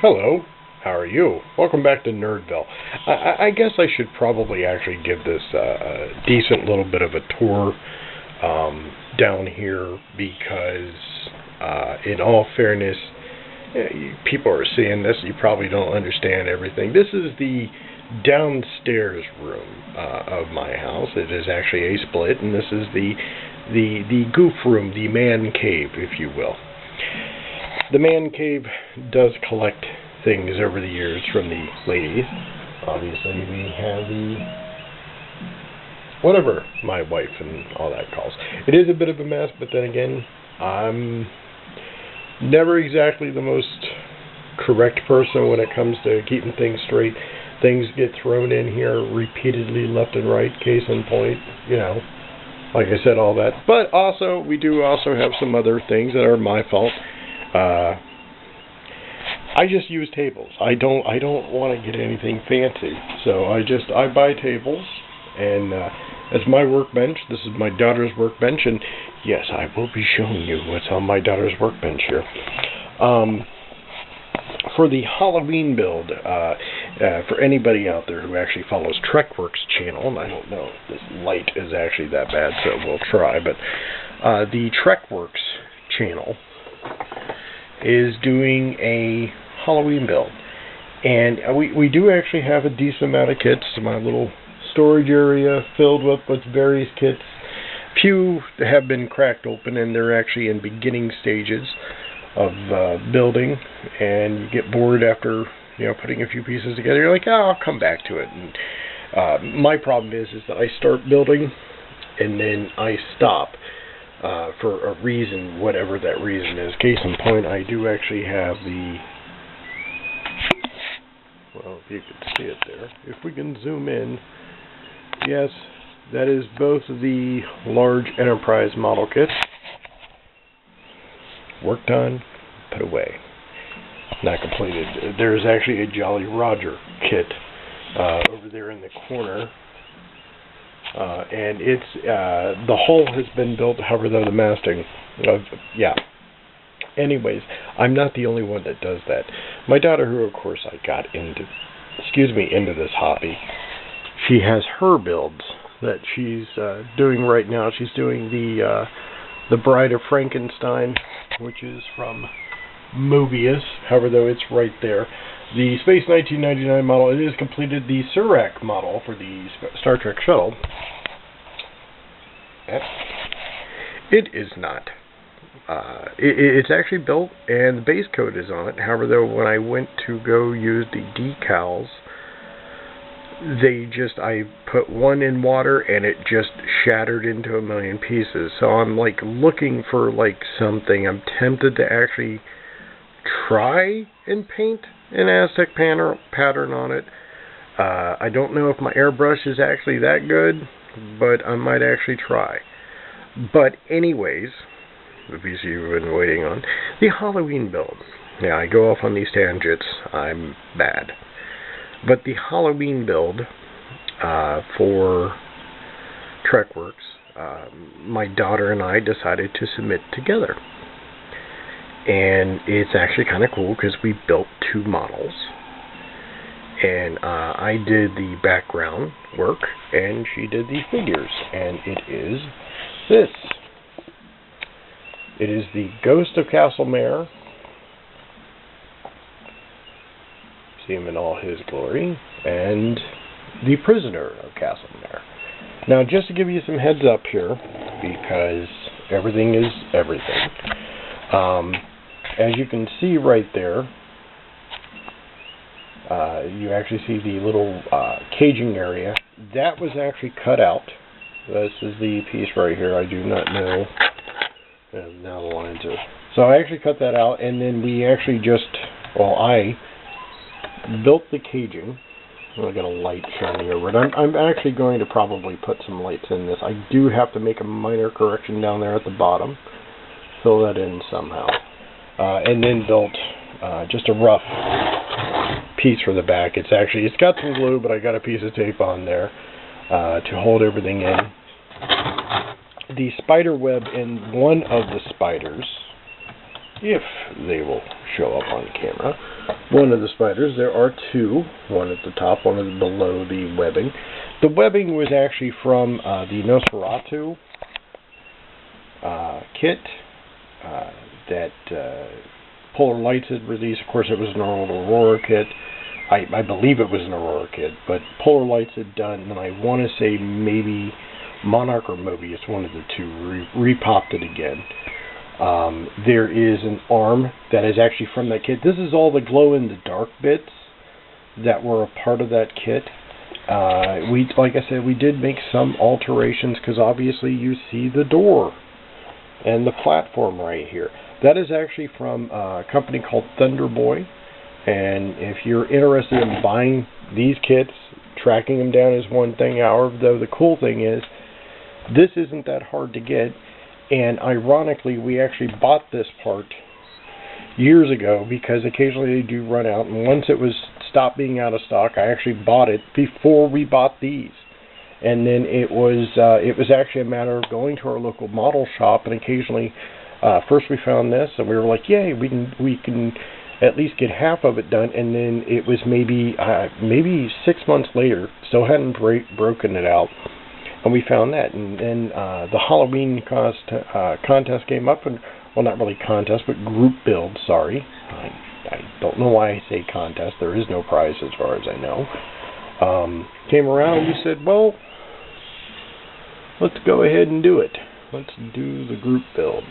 Hello, how are you? Welcome back to Nerdville. I guess I should probably actually give this a decent little bit of a tour down here because, in all fairness, people are seeing this. You probably don't understand everything. This is the downstairs room of my house. It is actually a split, and this is the goof room, the man cave, if you will. The man cave does collect things over the years from the ladies. Obviously, we have the whatever my wife and all that calls. It is a bit of a mess, but then again, I'm never exactly the most correct person when it comes to keeping things straight. Things get thrown in here repeatedly, left and right. Case in point, like I said, all that. But also, we do also have some other things that are my fault. I just use tables. I don't want to get anything fancy. So I buy tables, and that's my workbench. This is my daughter's workbench, and yes, I will be showing you what's on my daughter's workbench here. For the Halloween build, for anybody out there who actually follows TrekWorks channel, and I don't know if this light is actually that bad, so we'll try, but the TrekWorks channel is doing a Halloween build, and we do actually have a decent amount of kits. My little storage area filled with various kits. Few have been cracked open, and they're actually in beginning stages of building, and you get bored after putting a few pieces together. You're like, I'll come back to it. And my problem is that I start building and then I stop for a reason, whatever that reason is. Case in point, I do actually have well, if you can see it there, if we can zoom in, yes, that is both of the large enterprise model kits. Worked on, put away. Not completed. There's actually a Jolly Roger kit over there in the corner. And it's the hull has been built, however, the masting. Yeah. Anyways, I'm not the only one that does that. My daughter, who of course I got into this hobby, she has her builds that she's doing right now. She's doing the Bride of Frankenstein, which is from Mobius. However, though, it's right there. The Space 1999 model, it is completed. The Surak model for the Star Trek shuttle, it is not. It's actually built, and the base coat is on it. However, though, when I went to go use the decals, I put one in water, and it just shattered into a million pieces. So I'm looking for something. I'm tempted to actually try and paint an Aztec pattern on it. I don't know if my airbrush is actually that good, but I might actually try. But anyways, the piece you've been waiting on, the Halloween build. Yeah, I go off on these tangents. I'm bad. But the Halloween build for TrekWorks, my daughter and I decided to submit together. And it's actually kind of cool because we built two models. And I did the background work, and she did the figures. And it is this. It is the Ghost of Castlemare. See him in all his glory. And the Prisoner of Castlemare. Now, just to give you some heads up here, because everything is everything. As you can see right there, you actually see the little caging area. That was actually cut out. This is the piece right here. I do not know. Now the lines are... So I actually cut that out, and then we actually I built the caging. I got a light shining over it. I'm actually going to probably put some lights in this. I do have to make a minor correction down there at the bottom. Fill that in somehow. And then built just a rough piece for the back. It's got some glue, but I got a piece of tape on there to hold everything in. The spider web in one of the spiders if they will show up on camera. One of the spiders, there are two, one at the top, one below the webbing. The webbing was actually from the Nosferatu kit that Polar Lights had released. Of course, it was an old Aurora kit. I believe it was an Aurora kit, but Polar Lights had done, and I want to say maybe Monarch or Mobius, one of the two, repopped it again. There is an arm that is actually from that kit. This is all the glow-in-the-dark bits that were a part of that kit. Like I said, we did make some alterations because obviously you see the door and the platform right here. That is actually from a company called Thunderboy. And if you're interested in buying these kits, tracking them down is one thing. However, though, the cool thing is, this isn't that hard to get. And ironically, we actually bought this part years ago because occasionally they do run out. And once it was stopped being out of stock, I actually bought it before we bought these. And then it was actually a matter of going to our local model shop, and occasionally, first we found this, and we were like, yay, we can at least get half of it done. And then it was maybe 6 months later, still hadn't broken it out, and we found that. And then the Halloween contest came up, and well, not really contest, but group build. Sorry, I don't know why I say contest. There is no prize as far as I know. Came around and we said, well, let's go ahead and do it. Let's do the group build.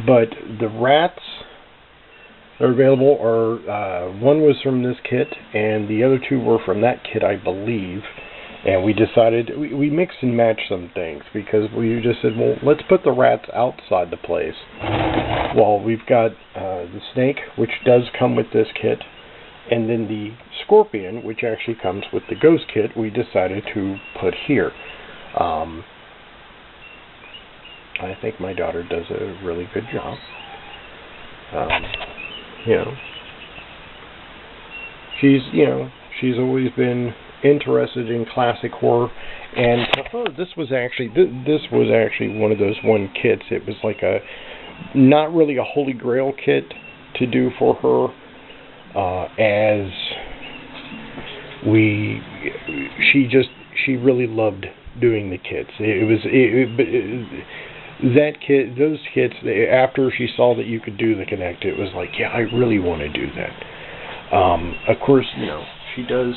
But the rats that are available are, one was from this kit, and the other two were from that kit, I believe. And we decided, we mix and match some things, because we just said, well, let's put the rats outside the place. Well, we've got the snake, which does come with this kit, and then the scorpion, which actually comes with the ghost kit, we decided to put here. I think my daughter does a really good job. She's always been interested in classic horror, and to her, this was actually one of those kits. It was like not really a holy grail kit to do for her, as she really loved doing the kits. That kit, those kits, after she saw that you could do the Connect, it was like, yeah, I really want to do that. Of course, she does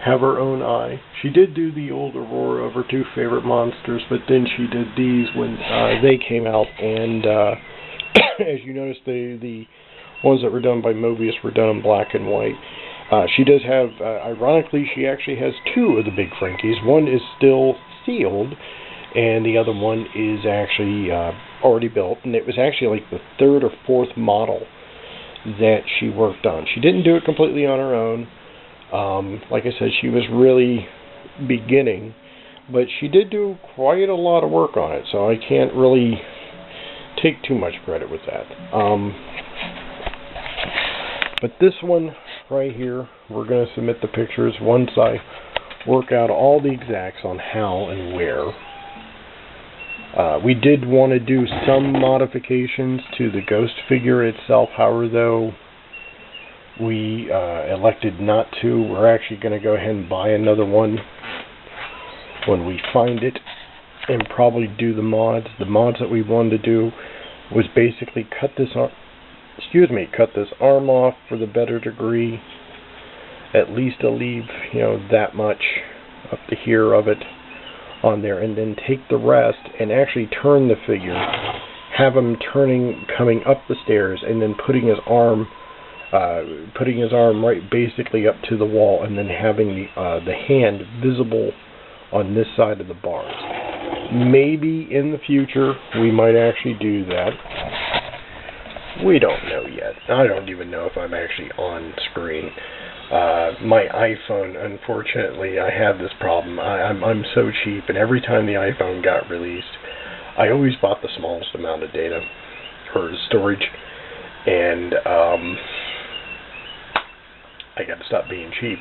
have her own eye. She did do the old Aurora of her two favorite monsters, but then she did these when they came out, and as you notice, the ones that were done by Mobius were done in black and white. She does have, ironically, she actually has two of the big Frankies. One is still sealed, and the other one is actually already built, and it was actually like the third or fourth model that she worked on. She didn't do it completely on her own. Like I said, she was really beginning, but she did do quite a lot of work on it, so I can't really take too much credit with that. But this one right here, we're going to submit the pictures once I work out all the exacts on how and where. We did want to do some modifications to the ghost figure itself, however, though, we elected not to. We're actually going to go ahead and buy another one when we find it, and probably do the mods. The mods that we wanted to do was basically cut this arm off for the better degree, at least to leave that much up to here of it on there, and then take the rest and actually turn the figure, have him coming up the stairs, and then putting his arm right basically up to the wall, and then having the hand visible on this side of the bars. Maybe in the future we might actually do that. We don't know yet. I don't even know if I'm actually on screen. My iPhone, unfortunately, I have this problem. I'm so cheap, and every time the iPhone got released, I always bought the smallest amount of data or storage, and I got to stop being cheap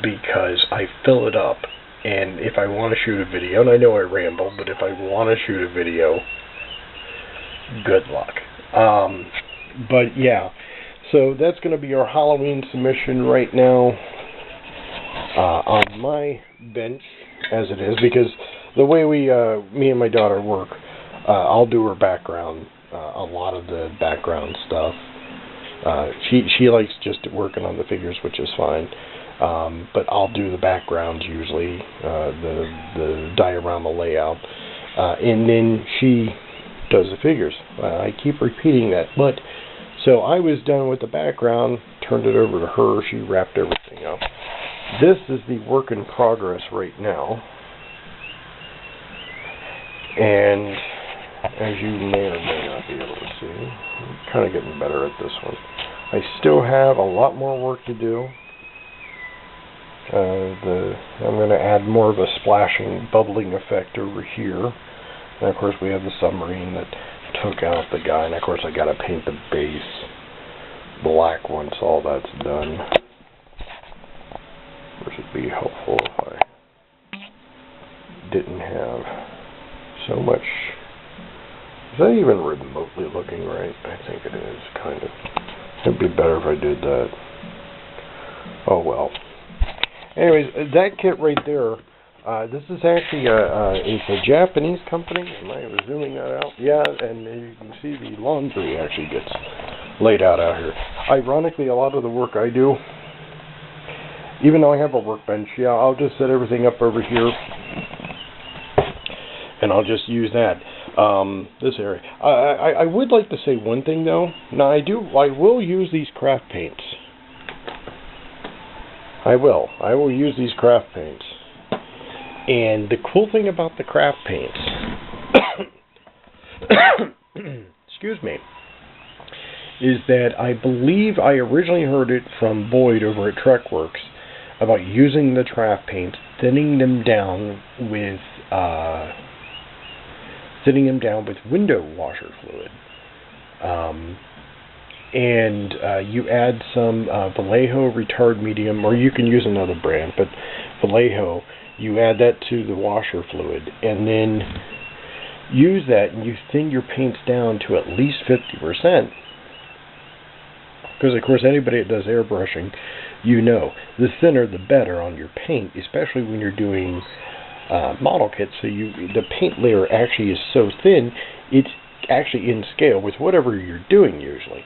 because I fill it up And if I want to shoot a video, and I know I ramble, but if I want to shoot a video, good luck. But yeah, so that's going to be our Halloween submission right now on my bench, as it is, because the way me and my daughter work, I'll do her background, a lot of the background stuff. She likes just working on the figures, which is fine. But I'll do the backgrounds usually, the diorama layout, and then she does the figures. I keep repeating that, but so I was done with the background, turned it over to her, she wrapped everything up. This is the work in progress right now, and as you may or may not be able to see, I'm kind of getting better at this one. I still have a lot more work to do. I'm going to add more of a splashing, bubbling effect over here. And of course we have the submarine that took out the guy. And of course I got to paint the base black once all that's done. Which would be helpful if I didn't have so much. Is that even remotely looking right? I think it is, kind of. It'd be better if I did that. Oh well. Anyways, that kit right there, this is actually it's a Japanese company. Am I zooming that out? Yeah, and you can see the laundry actually gets laid out here. Ironically, a lot of the work I do, even though I have a workbench, yeah, I'll just set everything up over here, and I'll just use that. This area. I would like to say one thing though. Now I will use these craft paints. I will use these craft paints. And the cool thing about the craft paints, excuse me, is that I believe I originally heard it from Boyd over at TrekWorks about using the craft paints, thinning them down with window washer fluid. And you add some Vallejo retard medium, or you can use another brand, but Vallejo, you add that to the washer fluid, and then use that, and you thin your paints down to at least 50%. Because, of course, anybody that does airbrushing, you know, the thinner the better on your paint, especially when you're doing model kits. So the paint layer actually is so thin, it's actually in scale with whatever you're doing usually.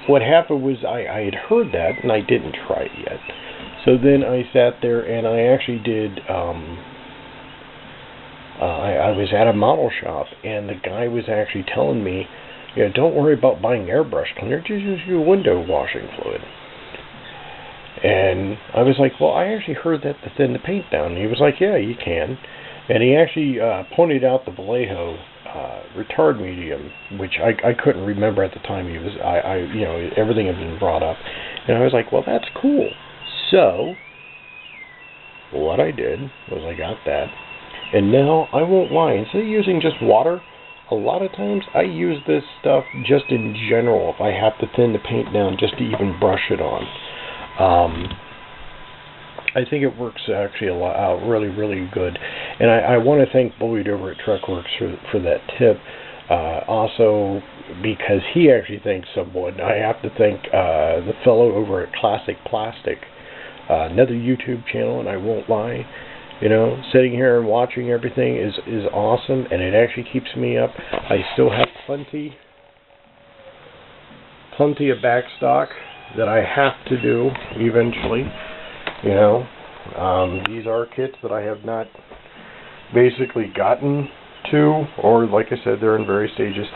What happened was I had heard that, and I didn't try it yet. So then I sat there, and I actually did, I was at a model shop, and the guy was actually telling me, don't worry about buying airbrush cleaner, just use your window washing fluid. And I was like, well, I actually heard that to thin the paint down. And he was like, yeah, you can. And he actually pointed out the Vallejo retard medium, which I couldn't remember at the time. Everything had been brought up, and I was like, well, that's cool. So what I did was I got that, and now I won't lie. Instead of using just water, a lot of times I use this stuff just in general if I have to thin the paint down just to even brush it on. I think it works actually really, really good. And I want to thank Boyd over at TrekWorks for that tip. Also, because he actually thanked someone, I have to thank the fellow over at Classic Plastic, another YouTube channel, and I won't lie. Sitting here and watching everything is awesome, and it actually keeps me up. I still have plenty of backstock that I have to do eventually. These are kits that I have not basically gotten to, or like I said, they're in various stages.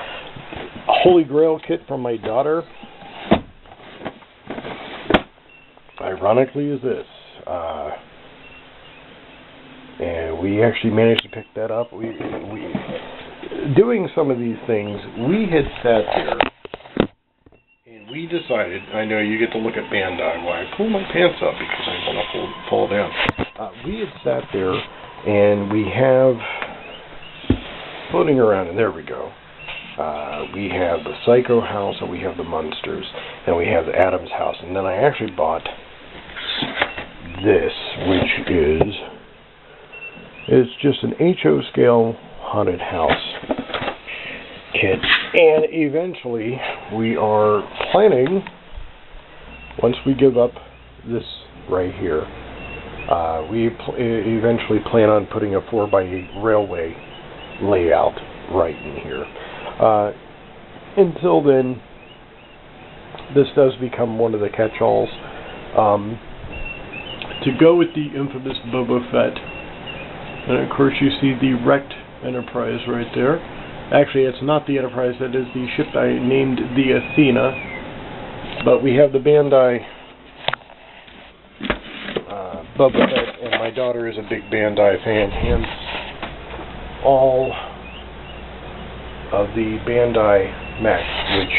A Holy Grail kit from my daughter, ironically, is this. And we actually managed to pick that up. We doing some of these things, we had sat there and we decided, I know you get to look at Bandai while I pull my pants up because I want to fall down. We had sat there and we have floating around, and there we go. We have the Psycho house, and we have the Munsters, and we have the Adams house, and then I actually bought this, which is it's just an HO scale haunted house kit. And eventually we are planning, once we give up this right here, we eventually plan on putting a 4x8 railway layout right in here. Until then, this does become one of the catch-alls. To go with the infamous Boba Fett, and of course you see the wrecked Enterprise right there. Actually, it's not the Enterprise, that is the ship I named the Athena. But we have the Bandai Boba Fett, and my daughter is a big Bandai fan, hence all of the Bandai mechs, which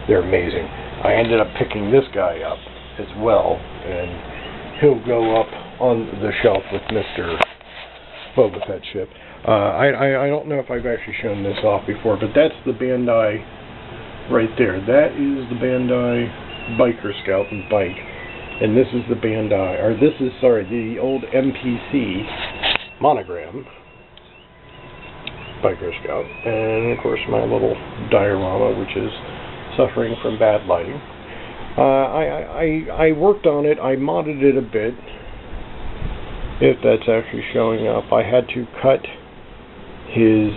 they're amazing. I ended up picking this guy up as well, and he'll go up on the shelf with Mr. Boba Fett ship. I don't know if I've actually shown this off before, but that's the Bandai right there. That is the Bandai Biker Scout and bike, and this is the Bandai, or this is, sorry, the old MPC monogram Biker Scout, and of course my little diorama, which is suffering from bad lighting. I worked on it, I modded it a bit, if that's actually showing up. I had to cut his,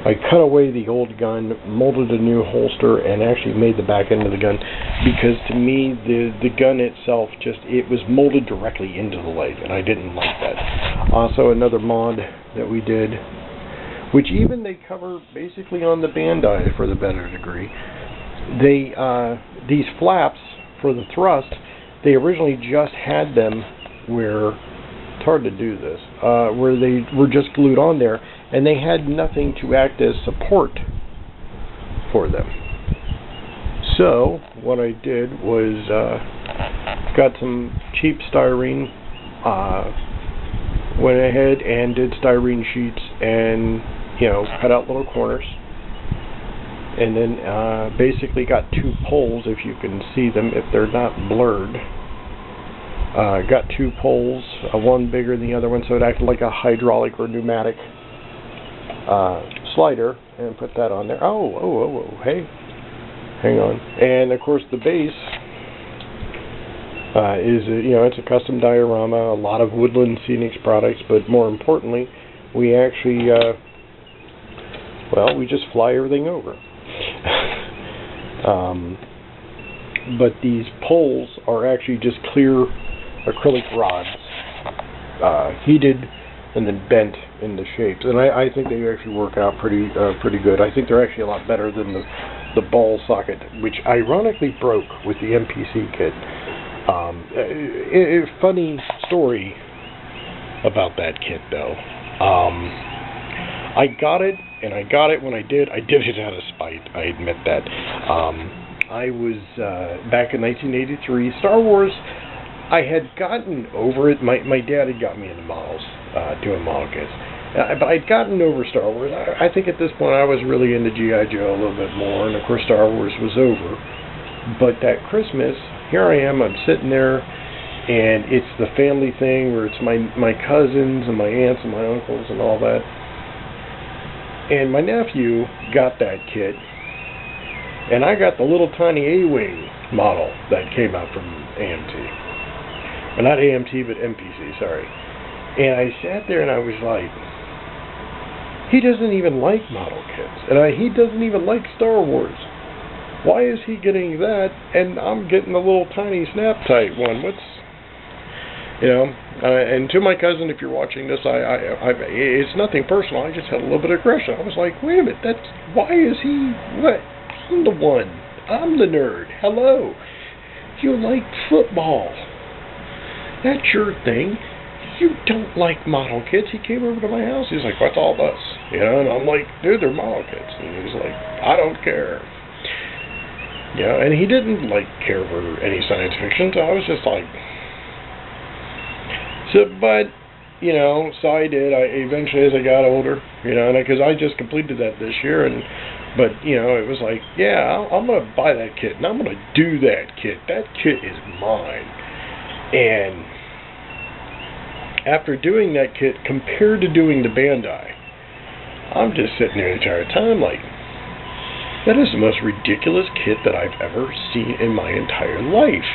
I cut away the old gun, molded a new holster, and actually made the back end of the gun, because to me, the gun itself it was molded directly into the leg, and I didn't like that. Also, another mod that we did, which even they cover basically on the Bandai for the better degree. These flaps for the thrust, they originally just had them where, it's hard to do this, where they were just glued on there, and they had nothing to act as support for them. So what I did was got some cheap styrene, went ahead and did styrene sheets, and cut out little corners, and then basically got two poles, if you can see them, if they're not blurred. Got two poles, one bigger than the other one, so it acted like a hydraulic or pneumatic slider, and put that on there. Oh, hey, hang on. And of course the base is it's a custom diorama, a lot of Woodland Scenics products, but more importantly, we actually we just fly everything over. But these poles are actually just clear acrylic rods, heated and then bent into shapes, and I think they actually work out pretty good. I think they're actually a lot better than the ball socket, which ironically broke with the MPC kit. A funny story about that kit, though. I got it, and I got it when I did it out of spite. I admit that. I was back in 1983. Star Wars, I had gotten over it. My dad had got me into models, doing model kits. But I'd gotten over Star Wars. I think at this point I was really into G.I. Joe a little bit more, and of course Star Wars was over. But that Christmas, here I am, I'm sitting there, and it's the family thing where it's my cousins and my aunts and my uncles and all that. And my nephew got that kit, and I got the little tiny A-Wing model that came out from AMT. Well, not AMT, but MPC, sorry. And I sat there and I was like, he doesn't even like model kits, and he doesn't even like Star Wars. Why is he getting that, and I'm getting the little tiny snap-tight one? And to my cousin, if you're watching this, it's nothing personal. I just had a little bit of aggression. I was like, wait a minute, why is he, what? I'm the one. I'm the nerd. Hello. You like football. That's your thing. You don't like model kits. He came over to my house. He's like, what's all this? And I'm like, dude, they're model kits. And he's like, I don't care. And he didn't care for any science fiction, so I was just like, so I did. I eventually, as I got older, because I just completed that this year, and But, you know, it was like, yeah, I'm going to buy that kit, and I'm going to do that kit. That kit is mine. And after doing that kit, compared to doing the Bandai, I'm just sitting there the entire time like, that is the most ridiculous kit that I've ever seen in my entire life.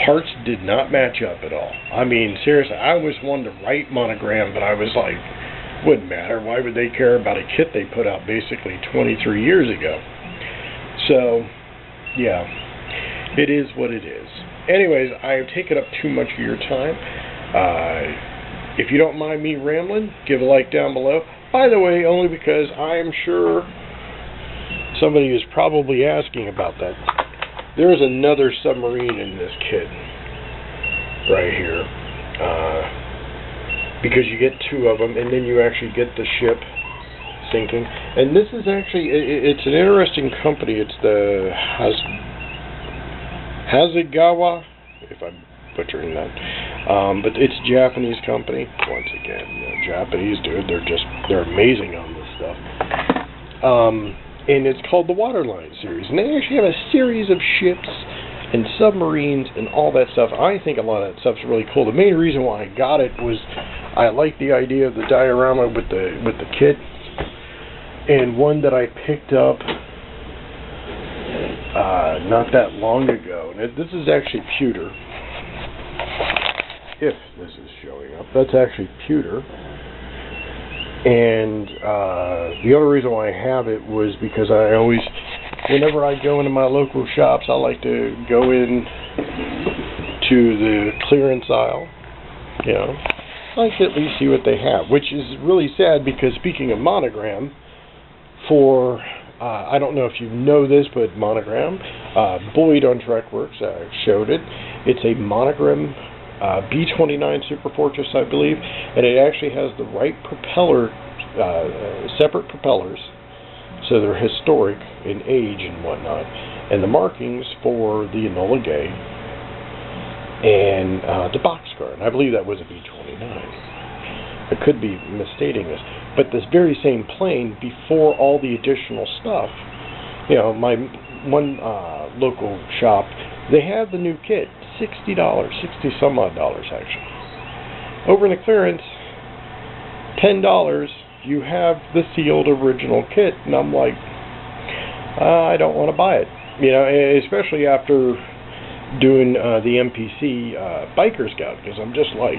Parts did not match up at all. I mean, seriously, I always wanted to write Monogram, but I was like, wouldn't matter. Why would they care about a kit they put out basically 23 years ago? So, yeah, it is what it is. Anyways, I have taken up too much of your time. If you don't mind me rambling, give a like down below. By the way, only because I am sure somebody is probably asking about that. There is another submarine in this kit right here. Because you get two of them, and then you actually get the ship sinking. And this is actually, it's an interesting company. It's the Hasegawa, if I'm butchering that. But it's a Japanese company. Once again, Japanese, dude, they're amazing on this stuff. And it's called the Waterline series. And they actually have a series of ships and submarines and all that stuff. I think a lot of that stuff's really cool. The main reason why I got it was I like the idea of the diorama with the kit. And one that I picked up not that long ago. And this is actually pewter. If this is showing up, that's actually pewter. And the other reason why I have it was because I always, whenever I go into my local shops, I like to go in to the clearance aisle. You know, I like to at least see what they have, which is really sad because speaking of Monogram, for I don't know if you know this, but Monogram, Boyd on TrekWorks showed it. It's a Monogram B-29 Super Fortress, I believe, and it actually has the right propeller, separate propellers, so they're historic in age and whatnot, and the markings for the Enola Gay and the boxcar, and I believe that was a B-29. I could be misstating this, but this very same plane, before all the additional stuff, you know, my one local shop, they have the new kit. $60, 60 some odd dollars actually. Over in the clearance, $10, you have the sealed original kit, and I'm like, I don't want to buy it. You know, especially after doing the MPC Biker Scout, because I'm just like,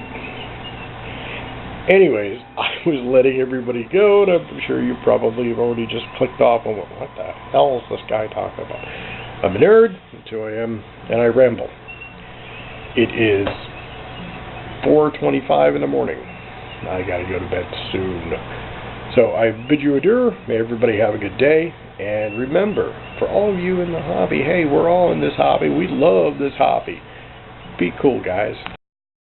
anyways, I was letting everybody go, and I'm sure you probably have already just clicked off and went, what the hell is this guy talking about? I'm a nerd, that's who I am, and I ramble. It is 4:25 in the morning. I gotta go to bed soon. So I bid you adieu. May everybody have a good day. And remember, for all of you in the hobby, hey, we're all in this hobby. We love this hobby. Be cool, guys.